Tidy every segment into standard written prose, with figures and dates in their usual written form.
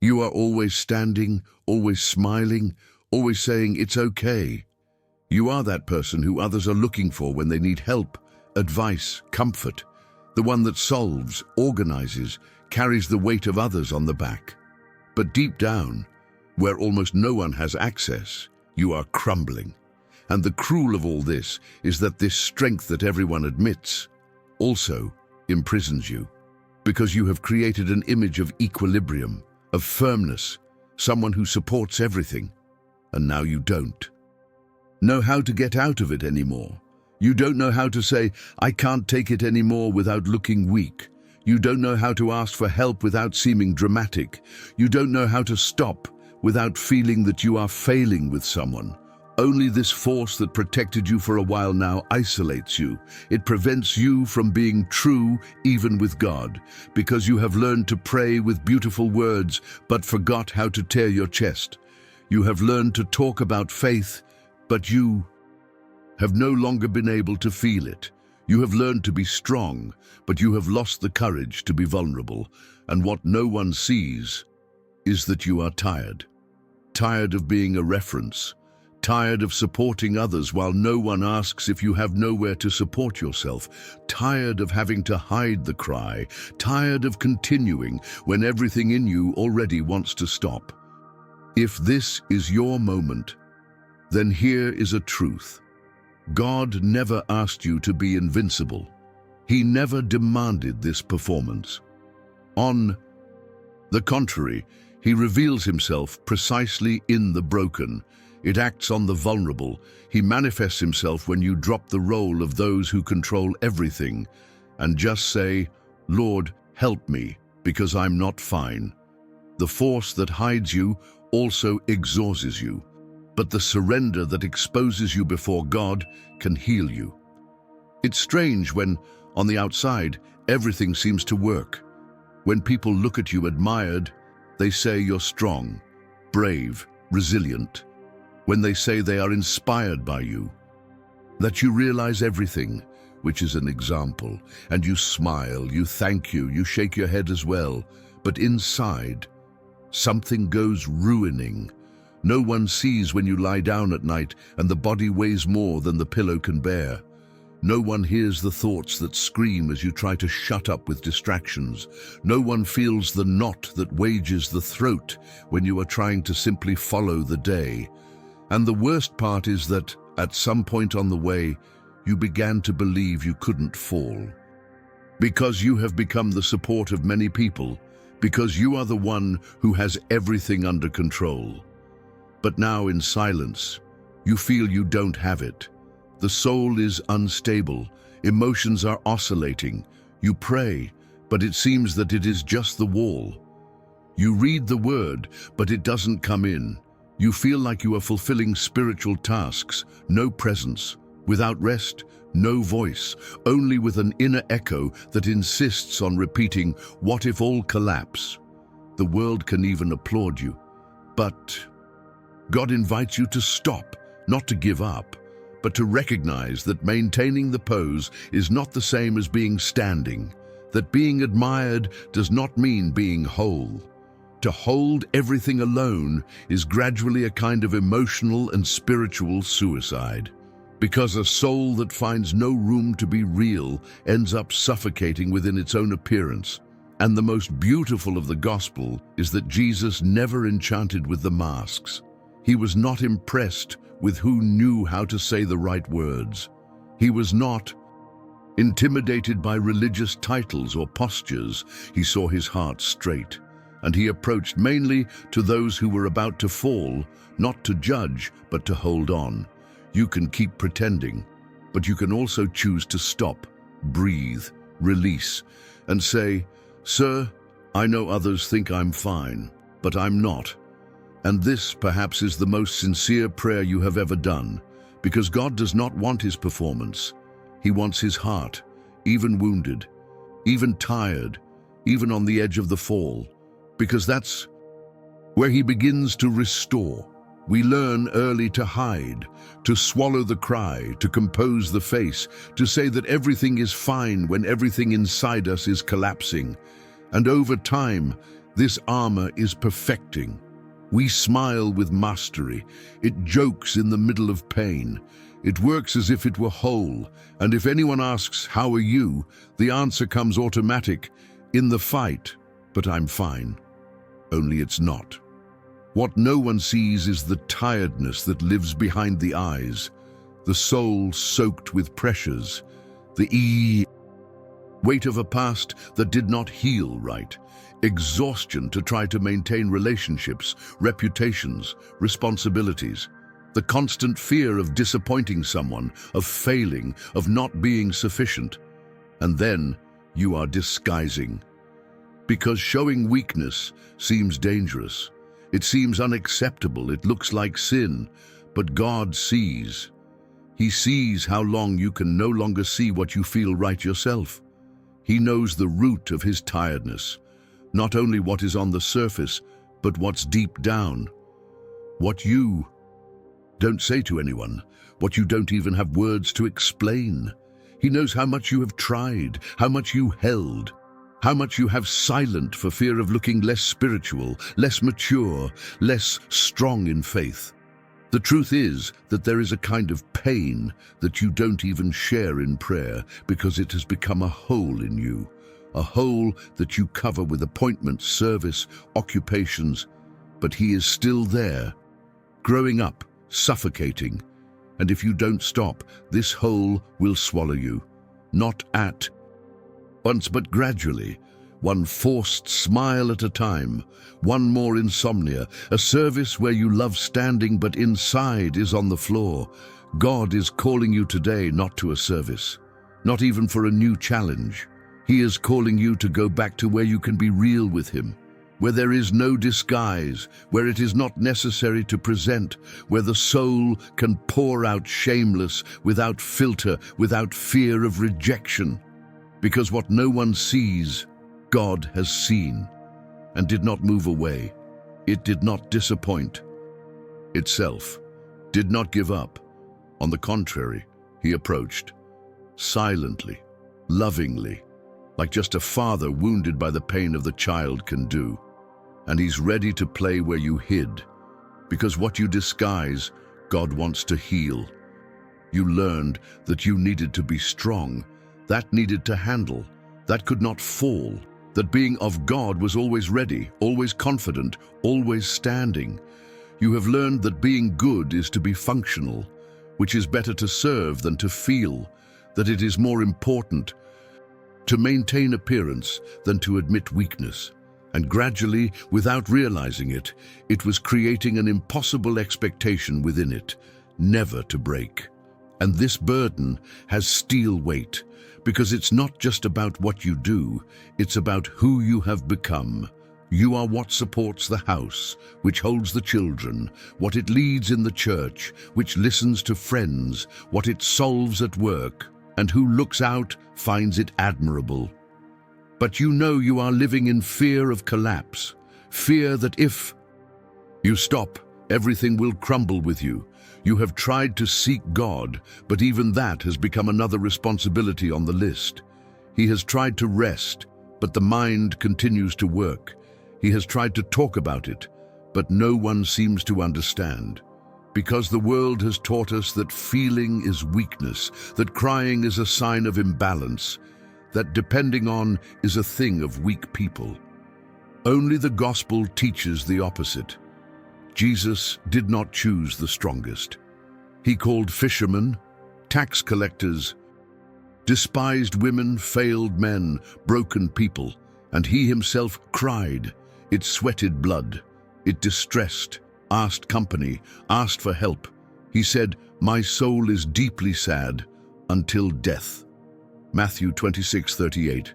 You are always standing, always smiling, always saying it's okay. You are that person who others are looking for when they need help, advice, comfort, the one that solves, organizes, carries the weight of others on the back. But deep down, where almost no one has access, you are crumbling. And the cruel of all this is that this strength that everyone admits also imprisons you, because you have created an image of equilibrium, of firmness, someone who supports everything, and now you don't know how to get out of it anymore. You don't know how to say, I can't take it anymore without looking weak. You don't know how to ask for help without seeming dramatic. You don't know how to stop without feeling that you are failing with someone. Only this force that protected you for a while now isolates you. It prevents you from being true even with God, because you have learned to pray with beautiful words but forgot how to tear your chest. You have learned to talk about faith, but you have no longer been able to feel it. You have learned to be strong, but you have lost the courage to be vulnerable. And what no one sees is that you are tired. Tired of being a reference. Tired of supporting others while no one asks if you have nowhere to support yourself. Tired of having to hide the cry. Tired of continuing when everything in you already wants to stop. If this is your moment, then here is a truth. God never asked you to be invincible. He never demanded this performance. On the contrary, he reveals himself precisely in the broken. It acts on the vulnerable. He manifests himself when you drop the role of those who control everything and just say, Lord, help me, because I'm not fine. The force that hides you also exhausts you, but the surrender that exposes you before God can heal you. It's strange when, on the outside, everything seems to work. When people look at you admired, they say you're strong, brave, resilient. When they say they are inspired by you, that you realize everything, which is an example, and you smile, you thank you shake your head as well, but inside, something goes ruining. No one sees when you lie down at night and the body weighs more than the pillow can bear. No one hears the thoughts that scream as you try to shut up with distractions. No one feels the knot that wages the throat when you are trying to simply follow the day. And the worst part is that, at some point on the way, you began to believe you couldn't fall. Because you have become the support of many people, because you are the one who has everything under control. But now in silence, you feel you don't have it. The soul is unstable, emotions are oscillating. You pray, but it seems that it is just the wall. You read the word, but it doesn't come in. You feel like you are fulfilling spiritual tasks, no presence, without rest, no voice, only with an inner echo that insists on repeating, what if all collapse? The world can even applaud you. But God invites you to stop, not to give up, but to recognize that maintaining the pose is not the same as being standing, that being admired does not mean being whole. To hold everything alone is gradually a kind of emotional and spiritual suicide, because a soul that finds no room to be real ends up suffocating within its own appearance. And the most beautiful of the gospel is that Jesus never enchanted with the masks. He was not impressed with who knew how to say the right words. He was not intimidated by religious titles or postures. He saw his heart straight, and he approached mainly to those who were about to fall, not to judge, but to hold on. You can keep pretending, but you can also choose to stop, breathe, release, and say, Sir, I know others think I'm fine, but I'm not. And this, perhaps, is the most sincere prayer you have ever done, because God does not want his performance. He wants his heart, even wounded, even tired, even on the edge of the fall, because that's where he begins to restore. We learn early to hide, to swallow the cry, to compose the face, to say that everything is fine when everything inside us is collapsing. And over time, This armor is perfecting. We smile with mastery. It jokes in the middle of pain. It works as if it were whole. And if anyone asks, "How are you?" the answer comes automatic, "In the fight, but I'm fine." Only it's not. What no one sees is the tiredness that lives behind the eyes, the soul soaked with pressures, the weight of a past that did not heal right, exhaustion to try to maintain relationships, reputations, responsibilities, the constant fear of disappointing someone, of failing, of not being sufficient. And then you are disguising. Because showing weakness seems dangerous. It seems unacceptable. It looks like sin. But God sees. He sees how long you can no longer see what you feel right yourself. He knows the root of his tiredness, not only what is on the surface, but what's deep down. What you don't say to anyone, what you don't even have words to explain. He knows how much you have tried, how much you held, how much you have silent for fear of looking less spiritual, less mature, less strong in faith. The truth is that there is a kind of pain that you don't even share in prayer because it has become a hole in you, a hole that you cover with appointments, service, occupations, but he is still there, growing up, suffocating, and if you don't stop, this hole will swallow you, not at once but gradually, one forced smile at a time, one more insomnia, a service where you love standing but inside is on the floor. God is calling you today not to a service, not even for a new challenge. He is calling you to go back to where you can be real with him, where there is no disguise, where it is not necessary to present, where the soul can pour out shameless, without filter, without fear of rejection. Because what no one sees, God has seen, and did not move away. It did not disappoint itself, did not give up. On the contrary, he approached, silently, lovingly, like just a father wounded by the pain of the child can do. And he's ready to play where you hid, because what you disguise, God wants to heal. You learned that you needed to be strong, that needed to handle, that could not fall, that being of God was always ready, always confident, always standing. You have learned that being good is to be functional, which is better to serve than to feel, that it is more important to maintain appearance than to admit weakness. And gradually, without realizing it, it was creating an impossible expectation within it, never to break. And this burden has steel weight, because it's not just about what you do, it's about who you have become. You are what supports the house, which holds the children, what it leads in the church, which listens to friends, what it solves at work, and who looks out finds it admirable. But you know you are living in fear of collapse, fear that if you stop, everything will crumble with you. You have tried to seek God, but even that has become another responsibility on the list. He has tried to rest, but the mind continues to work. He has tried to talk about it, but no one seems to understand. Because the world has taught us that feeling is weakness, that crying is a sign of imbalance, that depending on is a thing of weak people. Only the gospel teaches the opposite. Jesus did not choose the strongest. He called fishermen, tax collectors, despised women, failed men, broken people, and he himself cried. It sweated blood. It distressed, asked company, asked for help. He said, "My soul is deeply sad until death." Matthew 26:38.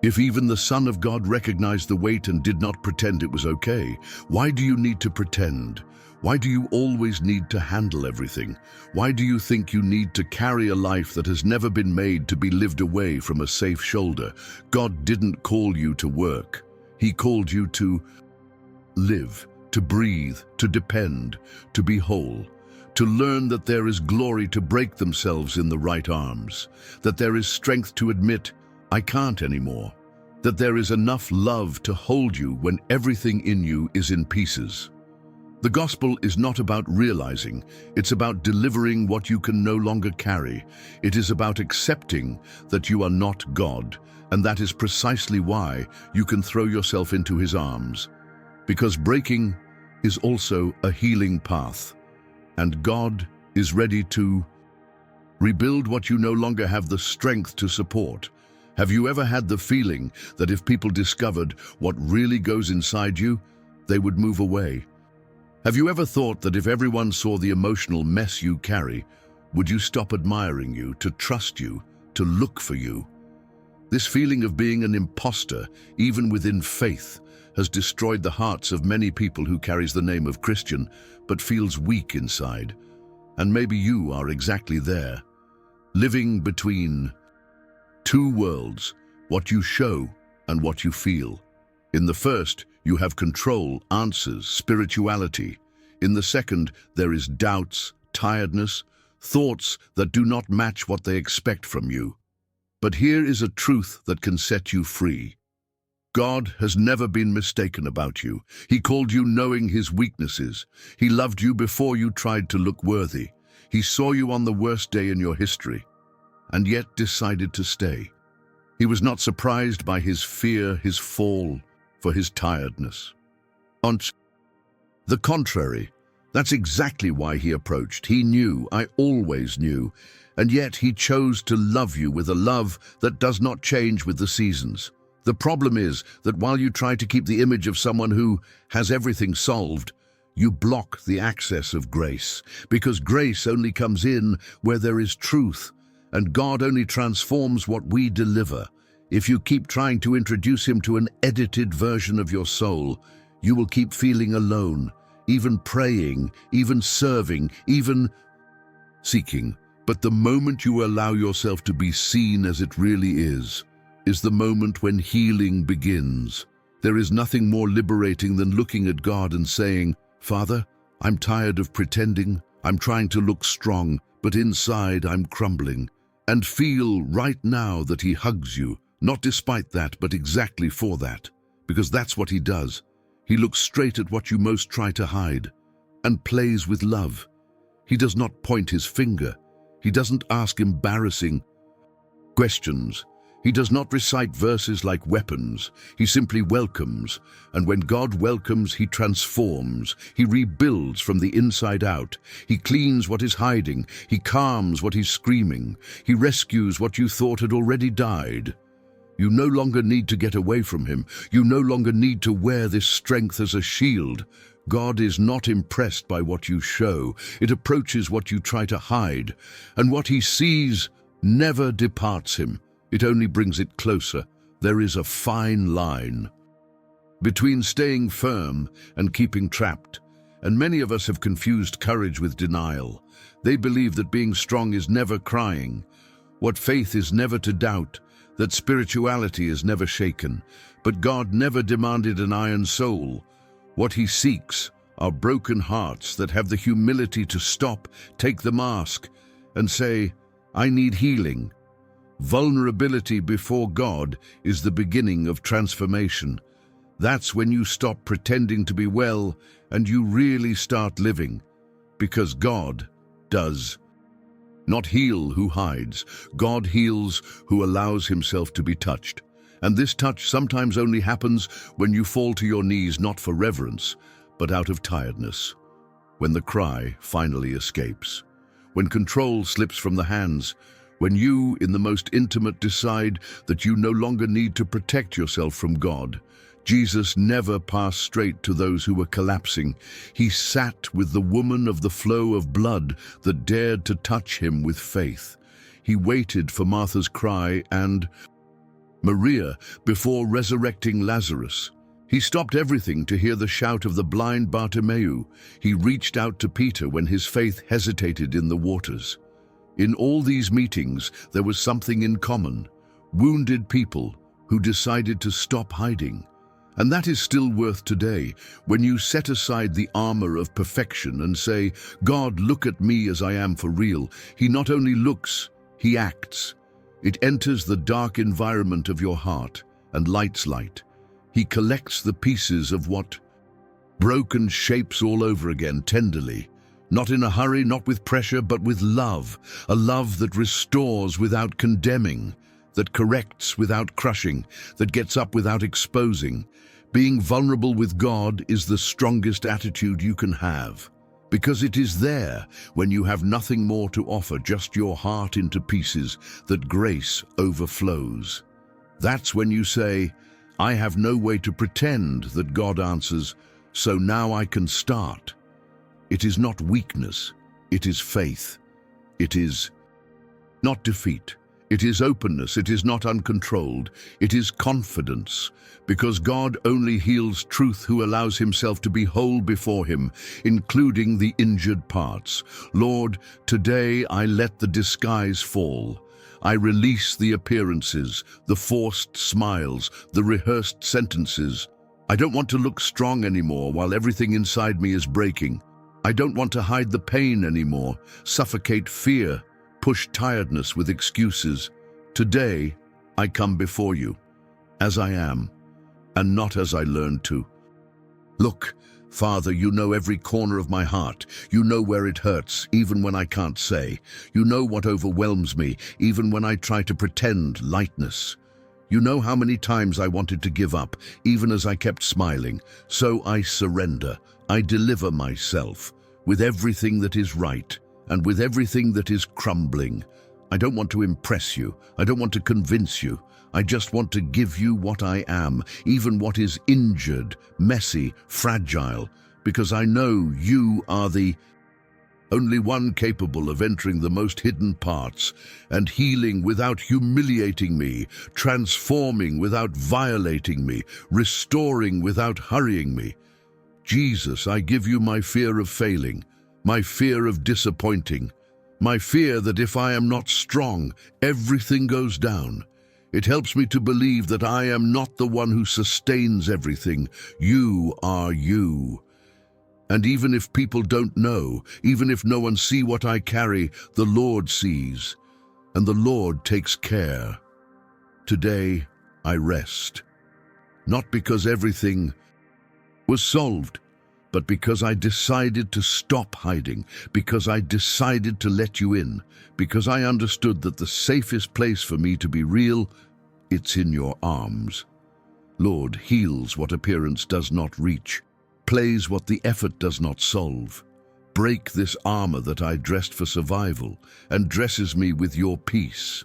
If even the Son of God recognized the weight and did not pretend it was okay, why do you need to pretend? Why do you always need to handle everything? Why do you think you need to carry a life that has never been made to be lived away from a safe shoulder? God didn't call you to work. He called you to live, to breathe, to depend, to be whole, to learn that there is glory to break themselves in the right arms, that there is strength to admit, "I can't anymore," that there is enough love to hold you when everything in you is in pieces. The gospel is not about realizing, it's about delivering what you can no longer carry. It is about accepting that you are not God, and that is precisely why you can throw yourself into his arms. Because breaking is also a healing path, and God is ready to rebuild what you no longer have the strength to support. Have you ever had the feeling that if people discovered what really goes inside you, they would move away? Have you ever thought that if everyone saw the emotional mess you carry, would you stop admiring you, to trust you, to look for you? This feeling of being an imposter, even within faith, has destroyed the hearts of many people who carries the name of Christian, but feels weak inside. And maybe you are exactly there, living between two worlds, what you show and what you feel. In the first, you have control, answers, spirituality. In the second, there is doubts, tiredness, thoughts that do not match what they expect from you. But here is a truth that can set you free. God has never been mistaken about you. He called you knowing his weaknesses. He loved you before you tried to look worthy. He saw you on the worst day in your history, and yet decided to stay. He was not surprised by his fear, his fall, for his tiredness. On the contrary, that's exactly why he approached. He knew, I always knew, and yet he chose to love you with a love that does not change with the seasons. The problem is that while you try to keep the image of someone who has everything solved, you block the access of grace, because grace only comes in where there is truth, and God only transforms what we deliver. If you keep trying to introduce him to an edited version of your soul, you will keep feeling alone, even praying, even serving, even seeking. But the moment you allow yourself to be seen as it really is the moment when healing begins. There is nothing more liberating than looking at God and saying, Father, I'm tired of pretending. I'm trying to look strong, but inside I'm crumbling. And feel right now that he hugs you, not despite that, but exactly for that. Because that's what he does. He looks straight at what you most try to hide and plays with love. He does not point his finger. He doesn't ask embarrassing questions. He does not recite verses like weapons. He simply welcomes. And when God welcomes, he transforms. He rebuilds from the inside out. He cleans what is hiding. He calms what is screaming. He rescues what you thought had already died. You no longer need to get away from him. You no longer need to wear this strength as a shield. God is not impressed by what you show. It approaches what you try to hide. And what he sees never departs him. It only brings it closer. There is a fine line between staying firm and keeping trapped. And many of us have confused courage with denial. They believe that being strong is never crying, what faith is never to doubt, that spirituality is never shaken. But God never demanded an iron soul. What he seeks are broken hearts that have the humility to stop, take the mask, and say, I need healing. Vulnerability before God is the beginning of transformation. That's when you stop pretending to be well and you really start living. Because God does not heal who hides. God heals who allows himself to be touched. And this touch sometimes only happens when you fall to your knees, not for reverence, but out of tiredness. When the cry finally escapes. When control slips from the hands. When you, in the most intimate, decide that you no longer need to protect yourself from God. Jesus never passed straight to those who were collapsing. He sat with the woman of the flow of blood that dared to touch him with faith. He waited for Martha's cry and Maria before resurrecting Lazarus. He stopped everything to hear the shout of the blind Bartimaeus. He reached out to Peter when his faith hesitated in the waters. In all these meetings, there was something in common: wounded people who decided to stop hiding. And that is still worth today, when you set aside the armor of perfection and say, God, look at me as I am for real. He not only looks, he acts. It enters the dark environment of your heart and light's light. He collects the pieces of what broken shapes all over again tenderly, not in a hurry, not with pressure, but with love, a love that restores without condemning, that corrects without crushing, that gets up without exposing. Being vulnerable with God is the strongest attitude you can have, because it is there, when you have nothing more to offer, just your heart into pieces, that grace overflows. That's when you say, I have no way to pretend, that God answers, so now I can start. It is not weakness, it is faith. It is not defeat. It is openness, it is not uncontrolled, it is confidence, because God only heals truth who allows himself to be whole before him, including the injured parts. Lord, today I let the disguise fall. I release the appearances, the forced smiles, the rehearsed sentences. I don't want to look strong anymore while everything inside me is breaking. I don't want to hide the pain anymore, suffocate fear, push tiredness with excuses. Today, I come before you, as I am, and not as I learned to. Look, Father, you know every corner of my heart. You know where it hurts, even when I can't say. You know what overwhelms me, even when I try to pretend lightness. You know how many times I wanted to give up, even as I kept smiling. So I surrender. I deliver myself, with everything that is right, and with everything that is crumbling. I don't want to impress you. I don't want to convince you. I just want to give you what I am, even what is injured, messy, fragile, because I know you are the only one capable of entering the most hidden parts and healing without humiliating me, transforming without violating me, restoring without hurrying me. Jesus, I give you my fear of failing, my fear of disappointing, my fear that if I am not strong, everything goes down. It helps me to believe that I am not the one who sustains everything. You are you. And even if people don't know, even if no one see what I carry, the Lord sees, and the Lord takes care. Today, I rest, not because everything was solved, but because I decided to stop hiding, because I decided to let you in, because I understood that the safest place for me to be real, it's in your arms. Lord, heals what appearance does not reach, plays what the effort does not solve. Break this armor that I dressed for survival and dresses me with your peace,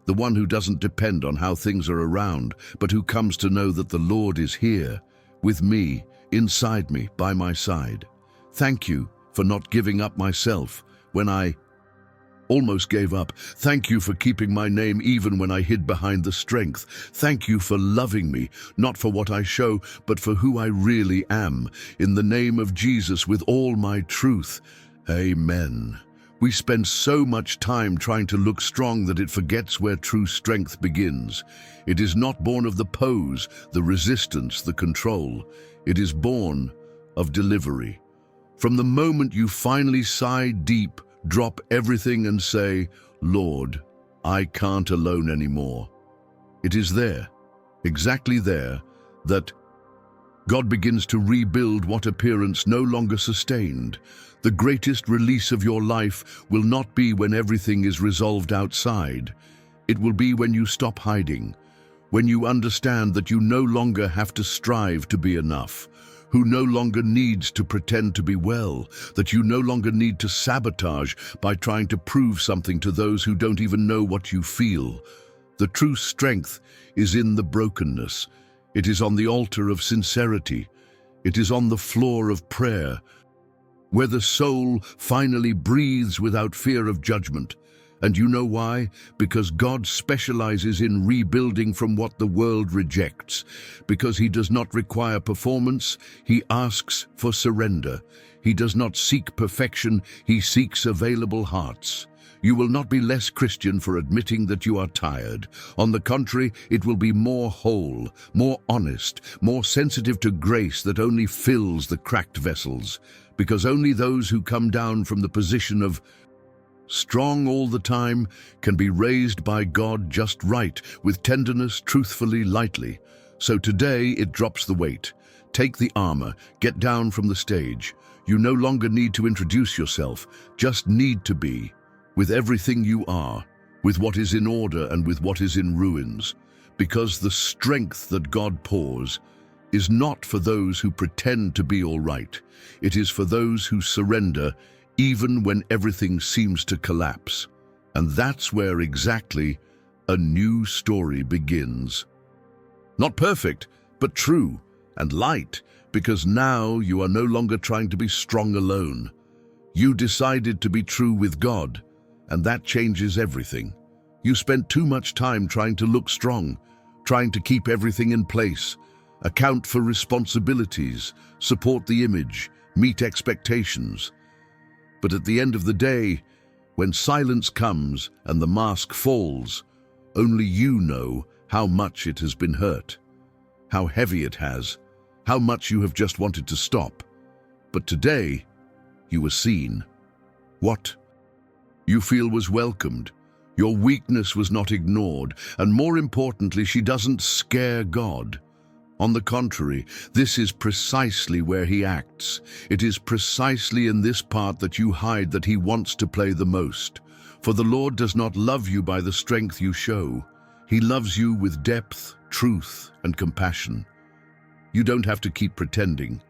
the one who doesn't depend on how things are around, but who comes to know that the Lord is here, with me, inside me, by my side. Thank you for not giving up myself when I almost gave up. Thank you for keeping my name even when I hid behind the strength. Thank you for loving me, not for what I show, but for who I really am. In the name of Jesus, with all my truth. Amen. We spend so much time trying to look strong that it forgets where true strength begins. It is not born of the pose, the resistance, the control. It is born of delivery. From the moment you finally sigh deep, drop everything and say, Lord, I can't alone anymore. It is there, exactly there, that God begins to rebuild what appearance no longer sustained. The greatest release of your life will not be when everything is resolved outside. It will be when you stop hiding, when you understand that you no longer have to strive to be enough, who no longer needs to pretend to be well, that you no longer need to sabotage by trying to prove something to those who don't even know what you feel. The true strength is in the brokenness. It is on the altar of sincerity. It is on the floor of prayer, where the soul finally breathes without fear of judgment. And you know why? Because God specializes in rebuilding from what the world rejects. Because He does not require performance, He asks for surrender. He does not seek perfection, He seeks available hearts. You will not be less Christian for admitting that you are tired. On the contrary, it will be more whole, more honest, more sensitive to grace that only fills the cracked vessels. Because only those who come down from the position of strong all the time, can be raised by God just right, with tenderness, truthfully, lightly. So today it drops the weight. Take the armor, get down from the stage. You no longer need to introduce yourself, just need to be, with everything you are, with what is in order and with what is in ruins. Because the strength that God pours is not for those who pretend to be all right. It is for those who surrender even when everything seems to collapse. And that's where exactly a new story begins. Not perfect, but true and light, because now you are no longer trying to be strong alone. You decided to be true with God, and that changes everything. You spent too much time trying to look strong, trying to keep everything in place, account for responsibilities, support the image, meet expectations. But at the end of the day, when silence comes and the mask falls, only you know how much it has been hurt, how heavy it has, how much you have just wanted to stop. But today, you were seen. What you feel was welcomed. Your weakness was not ignored, and more importantly, she doesn't scare God. On the contrary, this is precisely where he acts. It is precisely in this part that you hide that he wants to play the most. For the Lord does not love you by the strength you show. He loves you with depth, truth, and compassion. You don't have to keep pretending.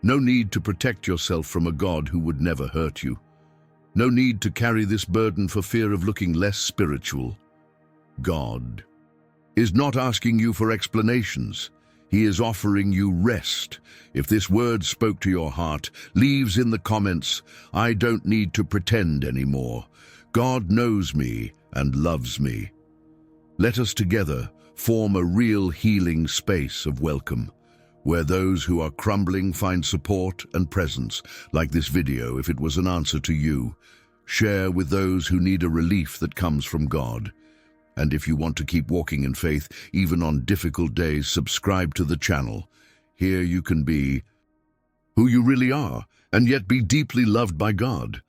No need to protect yourself from a God who would never hurt you. No need to carry this burden for fear of looking less spiritual. God is not asking you for explanations. He is offering you rest. If this word spoke to your heart, leaves in the comments, "I don't need to pretend anymore. God knows me and loves me." Let us together form a real healing space of welcome, where those who are crumbling find support and presence, like this video if it was an answer to you. Share with those who need a relief that comes from God. And if you want to keep walking in faith, even on difficult days, subscribe to the channel. Here you can be who you really are, and yet be deeply loved by God.